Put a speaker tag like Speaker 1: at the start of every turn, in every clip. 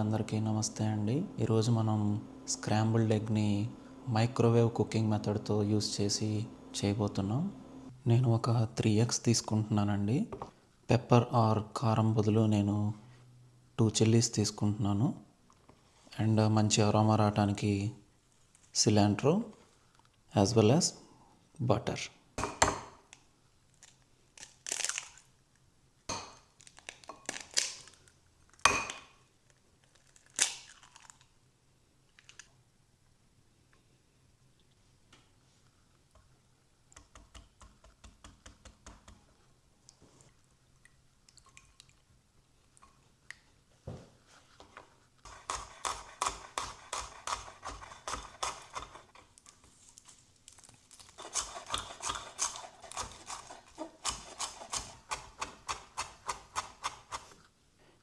Speaker 1: అందరికీ నమస్తే అండి. ఈరోజు మనం స్క్రాంబుల్డ్ ఎగ్ని మైక్రోవేవ్ కుకింగ్ మెథడ్తో యూస్ చేసి చేయబోతున్నాం. నేను ఒక 3 ఎగ్స్ తీసుకుంటున్నానండి. పెప్పర్ ఆర్ కారం బదులు నేను 2 చిల్లీస్ తీసుకుంటున్నాను. అండ్ మంచి అరోమా రావడానికి cilantro as well as butter.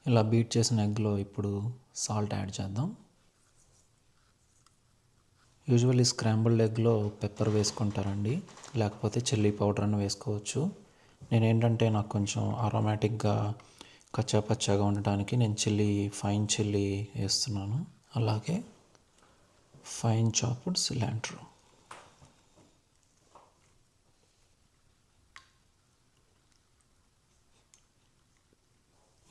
Speaker 1: ఇలా బీట్ చేసిన ఎగ్లో ఇప్పుడు సాల్ట్ యాడ్ చేద్దాం. యూజువల్లీ స్క్రాంబుల్డ్ ఎగ్లో పెప్పర్ వేసుకుంటారండి, లేకపోతే చిల్లీ పౌడర్ అని వేసుకోవచ్చు. నేనేంటంటే నాకు కొంచెం అరోమాటిక్గా కచ్చాపచ్చాగా ఉండటానికి నేను ఫైన్ చిల్లీ వేస్తున్నాను. అలాగే ఫైన్ చాప్డ్ సిలాంట్రో.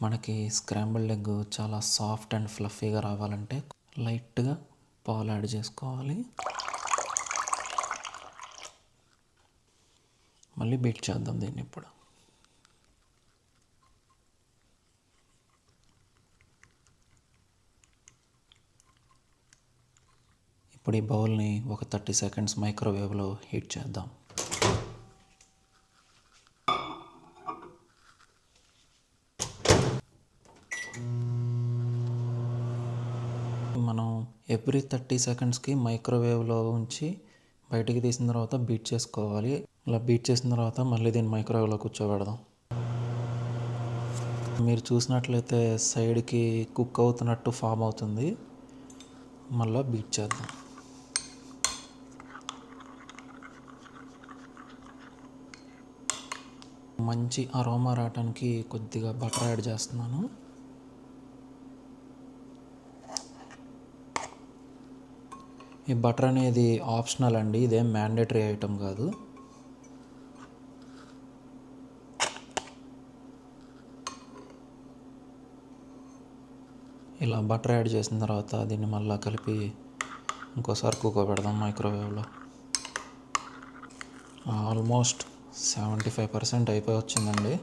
Speaker 1: మనకి స్క్రాంబుల్డ్ ఎగ్ చాలా సాఫ్ట్ అండ్ ఫ్లఫీగా రావాలంటే లైట్గా పాలు యాడ్ చేసుకోవాలి. మళ్ళీ బీట్ చేద్దాం దీన్ని. ఇప్పుడు ఈ బౌల్ని ఒక 30 సెకండ్స్ మైక్రోవేవ్లో హీట్ చేద్దాం. మనం ఎవ్రీ 30 సెకండ్స్కి మైక్రోవేవ్లో ఉంచి బయటికి తీసిన తర్వాత బీట్ చేసుకోవాలి. ఇలా బీట్ చేసిన తర్వాత మళ్ళీ దీన్ని మైక్రోవేవ్లో కూర్చోబెడదాం. మీరు చూసినట్లయితే సైడ్కి కుక్ అవుతున్నట్టు ఫామ్ అవుతుంది. మళ్ళీ బీట్ చేద్దాం. మంచి అరోమా రావడానికి కొద్దిగా బటర్ యాడ్ చేస్తున్నాను. ఈ బటర్ అనేది ఆప్షనల్ అండి, ఇదేం మ్యాండేటరీ ఐటమ్ కాదు. ఇలా బటర్ యాడ్ చేసిన తర్వాత దీన్ని మళ్ళీ కలిపి ఇంకోసారి కూకోబెడదాం మైక్రోవేవ్లో. ఆల్మోస్ట్ 75% అయిపోయి వచ్చిందండి.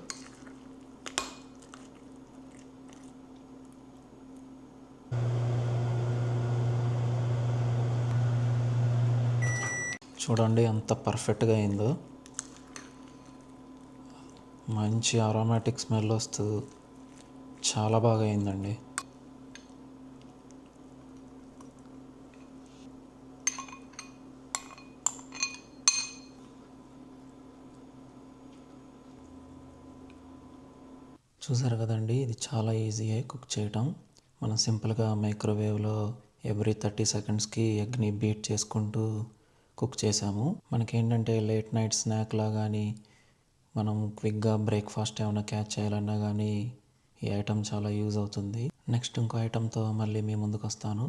Speaker 1: చూడండి ఎంత పర్ఫెక్ట్గా అయిందో. మంచి అరోమాటిక్ స్మెల్ వస్తూ చాలా బాగా అయిందండి. చూసారు కదండి, ఇది చాలా ఈజీ కుక్ చేయటం. మనం సింపుల్గా మైక్రోవేవ్లో ఎవ్రీ 30 సెకండ్స్కి ఎగ్ని బీట్ చేసుకుంటూ కుక్ చేసాము. మనకేంటంటే లేట్ నైట్ స్నాక్లా కానీ మనం క్విక్గా బ్రేక్ఫాస్ట్ ఏమైనా క్యాచ్ చేయాలన్నా కానీ ఈ ఐటమ్ చాలా యూజ్ అవుతుంది. నెక్స్ట్ ఇంకో ఐటమ్తో మళ్ళీ మీ ముందుకు వస్తాను.